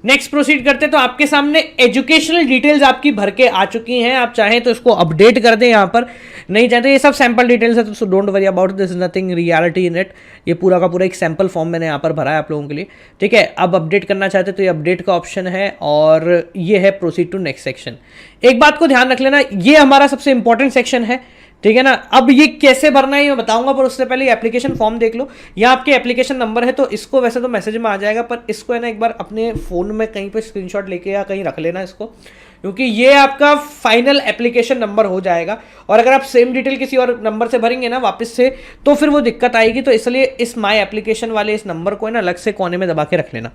नेक्स्ट प्रोसीड करते हैं। तो आपके सामने एजुकेशनल डिटेल्स आपकी भर के आ चुकी हैं, आप चाहें तो इसको अपडेट कर दें, यहाँ पर नहीं चाहते ये सब सैंपल डिटेल्स है, तो don't worry about this, nothing reality in it. ये पूरा का पूरा एक सैंपल फॉर्म मैंने यहाँ पर भरा है आप लोगों के लिए, ठीक है। अब अपडेट करना चाहते तो ये अपडेट का ऑप्शन है, और ये है प्रोसीड टू नेक्स्ट सेक्शन। एक बात को ध्यान रख लेना, ये हमारा सबसे इंपॉर्टेंट सेक्शन है, ठीक है ना। अब ये कैसे भरना है ये मैं बताऊंगा, पर उससे पहले एप्लीकेशन फॉर्म देख लो। यहाँ आपके एप्लीकेशन नंबर है, तो इसको वैसे तो मैसेज में आ जाएगा, पर इसको है ना एक बार अपने फ़ोन में कहीं पे स्क्रीनशॉट लेके या कहीं रख लेना इसको, क्योंकि ये आपका फाइनल एप्लीकेशन नंबर हो जाएगा। और अगर आप सेम डिटेल किसी और नंबर से भरेंगे ना वापस से, तो फिर वो दिक्कत आएगी। तो इसलिए इस माई एप्लीकेशन वाले इस नंबर को है ना अलग से कोने में दबा के रख लेना।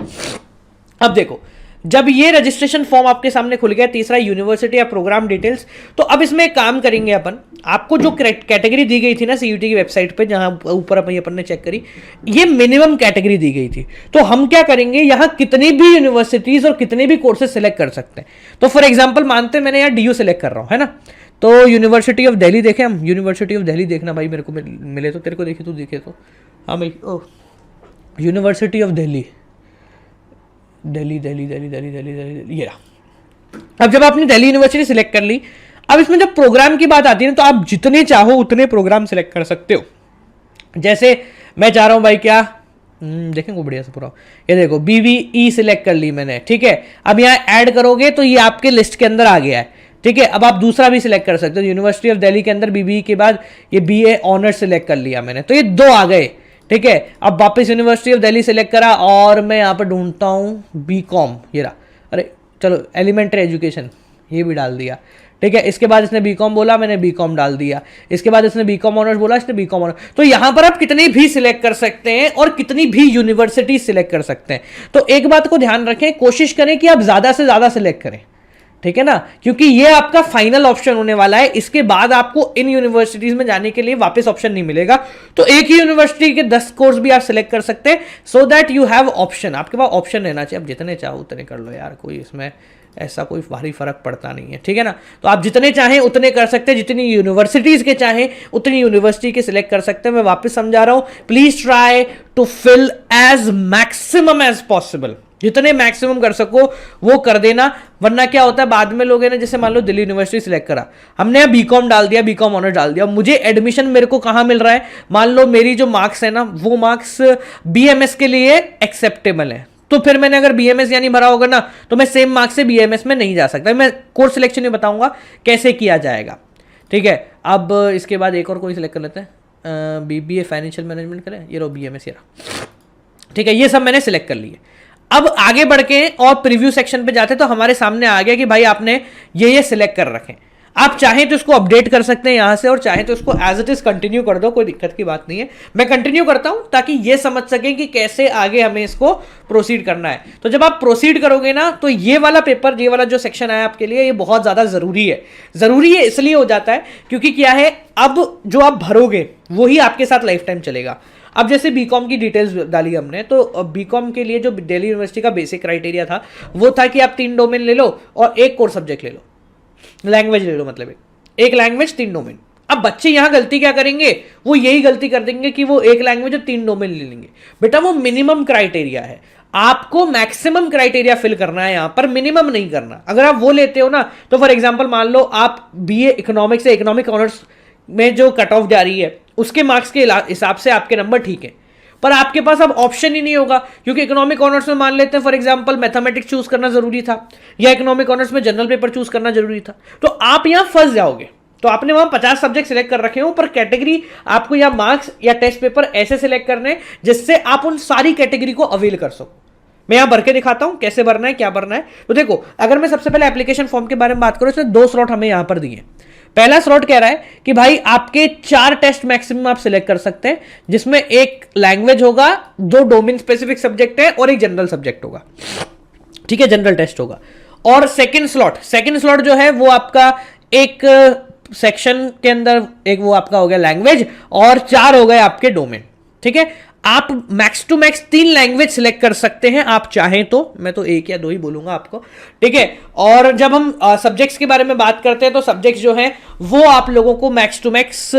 अब देखो, जब ये रजिस्ट्रेशन फॉर्म आपके सामने खुल गया, तीसरा यूनिवर्सिटी या प्रोग्राम डिटेल्स, तो अब इसमें एक काम करेंगे अपन, आपको जो कैटेगरी दी गई थी ना सीयूटी की वेबसाइट पे, जहां ऊपर अपन ने चेक करी, ये मिनिमम कैटेगरी दी गई थी। तो हम क्या करेंगे, यहां कितनी भी यूनिवर्सिटीज और कितने भी कोर्सेज सिलेक्ट कर सकते हैं। तो फॉर एग्जाम्पल मानते हैं मैंने यहाँ DU सिलेक्ट कर रहा हूं, है ना, तो यूनिवर्सिटी ऑफ दिल्ली देखें हम, यूनिवर्सिटी ऑफ दिल्ली देखना भाई, मेरे को मिले तो, तेरे को देखे तो दिखे तो, हाँ भाई, ओह यूनिवर्सिटी ऑफ दिल्ली, दिल्ली दिल्ली दिल्ली दिल्ली दिल्ली दिल्ली, ये रहा। अब जब आपने दिल्ली यूनिवर्सिटी सिलेक्ट कर ली, अब इसमें जब प्रोग्राम की बात आती है ना, तो आप जितने चाहो उतने प्रोग्राम सिलेक्ट कर सकते हो। जैसे मैं चाह रहा हूं भाई क्या, देखेंगे बढ़िया से पूरा, ये देखो BBE सिलेक्ट कर ली मैंने, ठीक है। अब यहाँ ऐड करोगे तो ये आपके लिस्ट के अंदर आ गया है, ठीक है। अब आप दूसरा भी सिलेक्ट कर सकते हो, यूनिवर्सिटी ऑफ दिल्ली के अंदर BBE के बाद ये BA ऑनर्स सिलेक्ट कर लिया मैंने, तो ये 2 आ गए, ठीक है। अब वापस यूनिवर्सिटी ऑफ दिल्ली सिलेक्ट करा और मैं यहाँ पर ढूंढता हूँ BCom, ये रहा, अरे चलो एलिमेंट्री एजुकेशन ये भी डाल दिया, ठीक है। इसके बाद इसने BCom बोला, मैंने BCom डाल दिया। इसके बाद इसने BCom ऑनर्स बोला, इसने BCom ऑनर्स। तो यहां पर आप कितनी भी सिलेक्ट कर सकते हैं और कितनी भी यूनिवर्सिटी सिलेक्ट कर सकते हैं। तो एक बात को ध्यान रखें, कोशिश करें कि आप ज्यादा से ज्यादा सिलेक्ट करें, ठीक है ना, क्योंकि ये आपका फाइनल ऑप्शन होने वाला है। इसके बाद आपको इन यूनिवर्सिटीज में जाने के लिए वापस ऑप्शन नहीं मिलेगा। तो एक ही यूनिवर्सिटी के 10 कोर्स भी आप सिलेक्ट कर सकते हैं, so that you have option. आपके पास ऑप्शन रहना चाहिए। आप जितने चाहो उतने कर लो यार, कोई इसमें ऐसा कोई भारी फर्क पड़ता नहीं है, ठीक है ना। तो आप जितने चाहें उतने कर सकते हैं, जितनी यूनिवर्सिटीज के चाहें उतनी यूनिवर्सिटी के सिलेक्ट कर सकते हैं। मैं वापस समझा रहा हूं, please try to fill as maximum as possible, जितने मैक्सिमम कर सको वो कर देना। वरना क्या होता है, बाद में लोग हैं ना, जैसे मान लो दिल्ली यूनिवर्सिटी सिलेक्ट करा, हमने BCom डाल दिया, BCom ऑनर्स डाल दिया, मुझे एडमिशन मेरे को कहां मिल रहा है, मान लो मेरी जो मार्क्स है ना, वो मार्क्स BMS के लिए एक्सेप्टेबल है, तो फिर मैंने अगर BMS यानी भरा होगा ना, तो मैं सेम मार्क्स से BMS में नहीं जा सकता। मैं कोर्स सिलेक्शन ही बताऊंगा कैसे किया जाएगा, ठीक है। अब इसके बाद एक और कोई सिलेक्ट कर लेते हैं, BBA फाइनेंशियल मैनेजमेंट करें, ये रो BMS, ये रहा, ठीक है। ये सब मैंने सिलेक्ट कर लिए। अब आगे बढ़ के और प्रीव्यू सेक्शन पे जाते तो हमारे सामने आ गया कि भाई आपने ये सिलेक्ट कर रखे। आप चाहें तो इसको अपडेट कर सकते हैं यहां से, और चाहें तो इसको एज इट इज कंटिन्यू कर दो, कोई दिक्कत की बात नहीं है। मैं कंटिन्यू करता हूं ताकि ये समझ सकें कि कैसे आगे हमें इसको प्रोसीड करना है। तो जब आप प्रोसीड करोगे ना, तो ये वाला पेपर, ये वाला जो सेक्शन आया आपके लिए, ये बहुत ज्यादा जरूरी है। जरूरी है इसलिए हो जाता है क्योंकि क्या है, अब जो आप भरोगे वही आपके साथ लाइफ टाइम चलेगा। अब जैसे BCom की डिटेल्स डाली हमने, तो BCom के लिए जो दिल्ली यूनिवर्सिटी का बेसिक क्राइटेरिया था वो था कि आप 3 डोमेन ले लो और एक कोर सब्जेक्ट ले लो, लैंग्वेज ले लो, मतलब एक लैंग्वेज 3 डोमेन। अब बच्चे यहां गलती क्या करेंगे, वो यही गलती कर देंगे कि वो एक लैंग्वेज और 3 डोमेन ले लेंगे। बेटा वो मिनिमम क्राइटेरिया है, आपको मैक्सिमम क्राइटेरिया फिल करना है, यहां पर मिनिमम नहीं करना। अगर आप वो लेते हो ना, तो फॉर एग्जाम्पल मान लो आप BA इकोनॉमिक्स से इकोनॉमिक ऑनर्स में जो कट ऑफ जा रही है उसके मार्क्स के हिसाब से आपके नंबर ठीक है, पर आपके पास अब ऑप्शन ही नहीं होगा, क्योंकि इकोनॉमिक ऑनर्स में मान लेते हैं फॉर एग्जांपल मैथमेटिक्स चूज करना जरूरी था, या इकोनॉमिक ऑनर्स में जनरल पेपर चूज करना जरूरी था, तो आप यहां फंस जाओगे। तो आपने वहां 50 सब्जेक्ट सिलेक्ट कर रखे हो, पर कैटेगरी आपको या मार्क्स या टेस्ट पेपर ऐसे सिलेक्ट करने जिससे आप उन सारी कैटेगरी को अवेल कर सको। मैं यहां भर के दिखाता हूं कैसे भरना है, क्या भरना है। तो देखो, अगर मैं सबसे पहले एप्लीकेशन फॉर्म के बारे में बात करूं, इसमें 2 स्लॉट हमें यहां पर दिए। पहला स्लॉट कह रहा है कि भाई आपके 4 टेस्ट मैक्सिमम आप सिलेक्ट कर सकते हैं, जिसमें एक लैंग्वेज होगा, 2 डोमेन स्पेसिफिक सब्जेक्ट है और एक जनरल सब्जेक्ट होगा, ठीक है, जनरल टेस्ट होगा। और सेकंड स्लॉट जो है वो आपका एक सेक्शन के अंदर एक वो आपका हो गया लैंग्वेज, और 4 हो गए आपके डोमेन, ठीक है। आप max to max 3 language select कर सकते हैं आप चाहें तो, मैं तो 1 या 2 ही बोलूंगा आपको, ठीक है। और जब हम सब्जेक्ट्स के बारे में बात करते हैं, तो सब्जेक्ट्स जो हैं वो आप लोगों को मैक्स टू मैक्स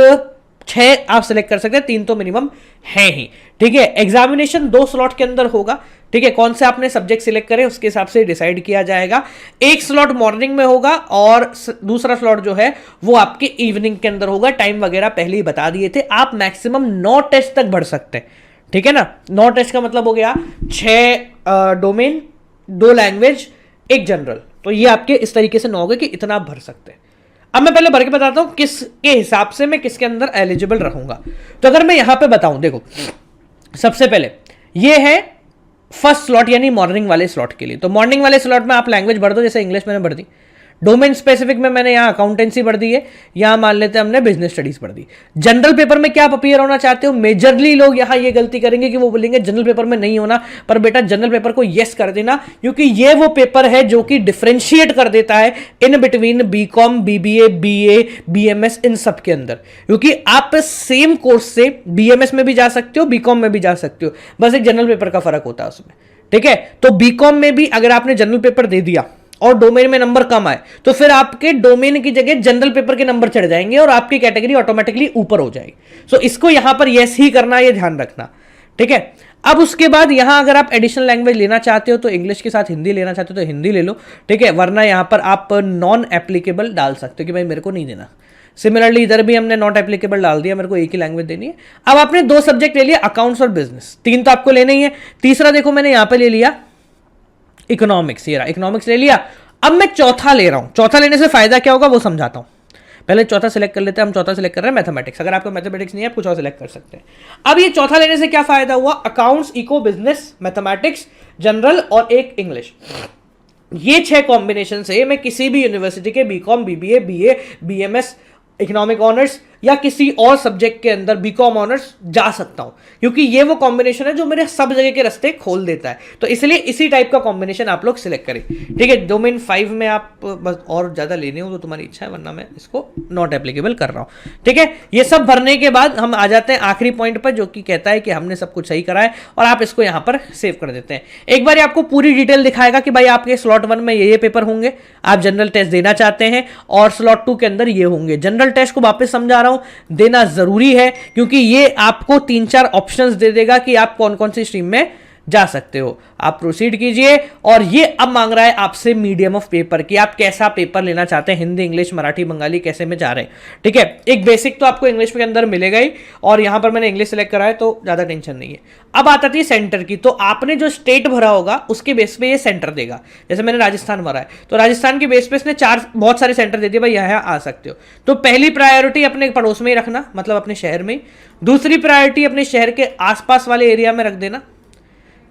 6 आप सिलेक्ट कर सकते हैं, 3 तो मिनिमम है ही, ठीक है। एग्जामिनेशन 2 स्लॉट के अंदर होगा, ठीक है। कौन से आपने सब्जेक्ट सिलेक्ट करे उसके हिसाब से डिसाइड किया जाएगा। एक स्लॉट मॉर्निंग में होगा और दूसरा स्लॉट जो है वो आपके इवनिंग के अंदर होगा। टाइम वगैरह पहले ही बता दिए थे। आप मैक्सिमम 9 टेस्ट तक भर सकते हैं, ठीक है ना। 9 टेस्ट का मतलब हो गया 6 डोमेन, 2 लैंग्वेज, 1 जनरल। तो ये आपके इस तरीके से 9 हो गए कि इतना आप भर सकते हैं। अब मैं पहले भर के बताता हूं किसके हिसाब से मैं किसके अंदर एलिजिबल रहूंगा। तो अगर मैं यहां पे बताऊं, देखो सबसे पहले ये है फर्स्ट स्लॉट यानी मॉर्निंग वाले स्लॉट के लिए। तो मॉर्निंग वाले स्लॉट में आप लैंग्वेज भर दो, जैसे इंग्लिश मैंने भर दी। डोमेन स्पेसिफिक में मैंने यहां अकाउंटेंसी भर दी है, यहां मान लेते हैं हमने बिजनेस स्टडीज भर दी। जनरल पेपर में क्या आप अपीयर होना चाहते हो, मेजरली लोग यहां ये गलती करेंगे कि वो बोलेंगे जनरल पेपर में नहीं होना, पर बेटा जनरल पेपर को यस कर देना, क्योंकि ये वो पेपर है जो कि डिफरेंशिएट कर देता है in between BCom, BBA, BA, BMS, इन सब के अंदर। क्योंकि आप सेम कोर्स से BMS में भी जा सकते हो, BCom में भी जा सकते हो, बस एक जनरल पेपर का फर्क होता है उसमें, ठीक है। तो BCom में भी अगर आपने जनरल पेपर दे दिया और डोमेन में नंबर कम आए तो फिर आपके डोमेन की जगह जनरल पेपर के नंबर चढ़ जाएंगे और आपकी कैटेगरी ऑटोमेटिकली ऊपर हो जाएगी। सो इसको यहां पर यस ही करना, ये ध्यान रखना, ठीक है। अब उसके बाद यहां अगर आप एडिशनल लैंग्वेज लेना चाहते हो तो इंग्लिश के साथ हिंदी लेना चाहते हो तो हिंदी ले लो, ठीक है, वरना यहां पर आप नॉन एप्लीकेबल डाल सकते हो कि भाई मेरे को नहीं देना। सिमिलरली इधर भी हमने नॉट एप्लीकेबल डाल दिया, मेरे को एक ही लैंग्वेज देनी है। अब आपने 2 सब्जेक्ट ले लिया, अकाउंट्स और बिजनेस, 3 तो आपको लेना ही है। तीसरा देखो मैंने यहां पे ले लिया इकोनॉमिक्स, ये रहा इकोनॉमिक्स ले लिया। अब मैं चौथा ले रहा हूं। चौथा लेने से फायदा क्या होगा वो समझाता हूं। पहले चौथा सिलेक्ट कर लेते हैं। हम चौथा सिलेक्ट कर रहे हैं मैथमेटिक्स। अगर आपको मैथमेटिक्स नहीं है आप कुछ और सिलेक्ट कर सकते हैं। अब ये चौथा लेने से क्या फायदा हुआ, accounts, eco, business, mathematics, general और एक इंग्लिश, ये 6 कॉम्बिनेशन से मैं किसी भी यूनिवर्सिटी के BCom, BBA, BA, BMS, economic honours या किसी और सब्जेक्ट के अंदर बीकॉम ऑनर्स जा सकता हूं, क्योंकि ये वो कॉम्बिनेशन है जो मेरे सब जगह के रास्ते खोल देता है। तो इसलिए इसी टाइप का कॉम्बिनेशन आप लोग सिलेक्ट करें, ठीक है। डोमेन 5 में आप बस और ज्यादा लेने हो तो तुम्हारी इच्छा है, वरना मैं इसको नॉट एप्लीकेबल कर रहा हूं, ठीक है। ये सब भरने के बाद हम आ जाते हैं आखिरी पॉइंट पर, जो कि कहता है कि हमने सब कुछ सही करा है और आप इसको यहां पर सेव कर देते हैं। एक बार आपको पूरी डिटेल दिखाएगा कि भाई आपके स्लॉट 1 में ये पेपर होंगे, आप जनरल टेस्ट देना चाहते हैं, और स्लॉट 2 के अंदर ये होंगे। जनरल टेस्ट को वापस समझा रहा हूं, देना जरूरी है, क्योंकि ये आपको 3-4 ऑप्शंस दे देगा कि आप कौन कौन सी स्ट्रीम में जा सकते हो। आप प्रोसीड कीजिए। और ये अब मांग रहा है आपसे मीडियम ऑफ पेपर, कि आप कैसा पेपर लेना चाहते हैं, हिंदी, इंग्लिश, मराठी, बंगाली, कैसे में जा रहे हैं, ठीक है। एक बेसिक तो आपको इंग्लिश के अंदर मिलेगा ही, और यहां पर मैंने इंग्लिश सेलेक्ट करा है तो ज्यादा टेंशन नहीं है। अब आता थी सेंटर की, तो आपने जो स्टेट भरा होगा उसके बेस पे ये सेंटर देगा। जैसे मैंने राजस्थान भरा है तो राजस्थान के बेस पे इसने 4 बहुत सारे सेंटर दे दिए, भाई यहाँ आ सकते हो। तो पहली प्रायोरिटी अपने पड़ोस में ही रखना, मतलब अपने शहर में। दूसरी प्रायोरिटी अपने शहर के आसपास वाले एरिया में रख देना।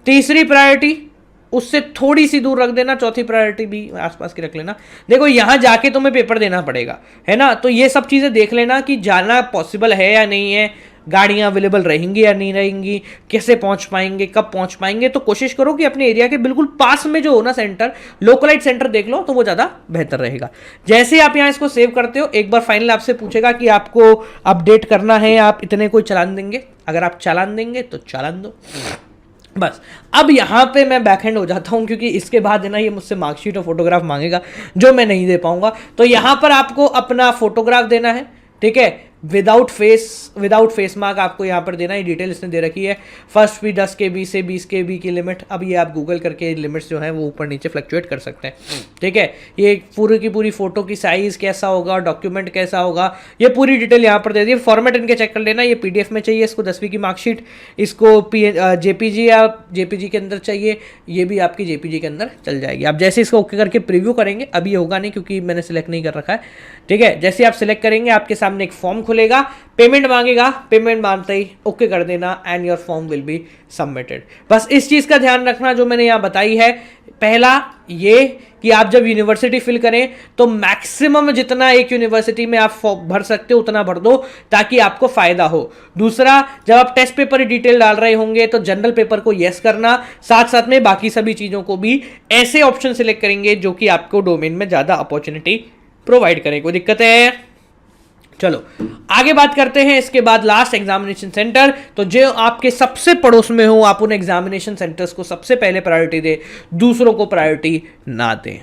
तीसरी प्रायोरिटी उससे थोड़ी सी दूर रख देना। चौथी प्रायोरिटी भी आसपास की रख लेना। देखो यहां जाके तुम्हें पेपर देना पड़ेगा, है ना, तो ये सब चीजें देख लेना कि जाना पॉसिबल है या नहीं है, गाड़ियां अवेलेबल रहेंगी या नहीं रहेंगी, कैसे पहुंच पाएंगे, कब पहुंच पाएंगे। तो कोशिश करो कि अपने एरिया के बिल्कुल पास में जो हो ना सेंटर, लोकलाइट सेंटर देख लो तो वो ज्यादा बेहतर रहेगा। जैसे आप यहां इसको सेव करते हो, एक बार फाइनल आपसे पूछेगा कि आपको अपडेट करना है, आप इतने कोई चालान देंगे। अगर आप चालान देंगे तो चालान दो, बस। अब यहां पे मैं बैकहैंड हो जाता हूं, क्योंकि इसके बाद है ना ये मुझसे मार्कशीट और फोटोग्राफ मांगेगा, जो मैं नहीं दे पाऊंगा। तो यहां पर आपको अपना फोटोग्राफ देना है, ठीक है, विदाउट फेस मार्क आपको यहाँ पर देना है। डिटेल इसने दे रखी है। फर्स्ट स्पीड 10 KB से 20 KB की लिमिट। अब ये आप गूगल करके लिमिट्स जो है वो ऊपर नीचे फ्लक्चुएट कर सकते हैं, ठीक है। ये पूरी की पूरी फोटो की साइज कैसा होगा, डॉक्यूमेंट कैसा होगा, ये पूरी डिटेल यहाँ पर दे दी। फॉर्मेट इनके चेक कर लेना। ये PDF में चाहिए इसको, 10वीं की मार्कशीट, इसको JPG या JPG के अंदर चाहिए, ये भी आपकी JPG के अंदर चल जाएगी। आप जैसे इसको ओके करके प्रीव्यू करेंगे, अभी होगा नहीं क्योंकि मैंने सिलेक्ट नहीं कर रखा है, ठीक है। जैसे आप सिलेक्ट करेंगे आपके सामने एक फॉर्म खुलेगा, पेमेंट मांगेगा, पेमेंट मांगते ही ओके कर देना and your form will be submitted. बस इस चीज का ध्यान रखना जो मैंने यहां बताई है। पहला ये कि आप जब यूनिवर्सिटी फिल करें तो मैक्सिमम जितना एक यूनिवर्सिटी में आप भर सकते हो उतना भर दो, ताकि आपको फायदा हो। दूसरा, जब आप टेस्ट पेपर डिटेल डाल रहे होंगे तो जनरल पेपर को यस करना, साथ साथ में बाकी सभी चीजों को भी ऐसे ऑप्शन सिलेक्ट करेंगे जो कि आपको डोमेन में ज्यादा अपॉर्चुनिटी प्रोवाइड करें। कोई दिक्कत है? चलो आगे बात करते हैं। इसके बाद लास्ट एग्जामिनेशन सेंटर। तो जो आपके सबसे पड़ोस में हो, आप उन एग्जामिनेशन सेंटर्स को सबसे पहले प्रायोरिटी दे, दूसरों को प्रायोरिटी ना दें।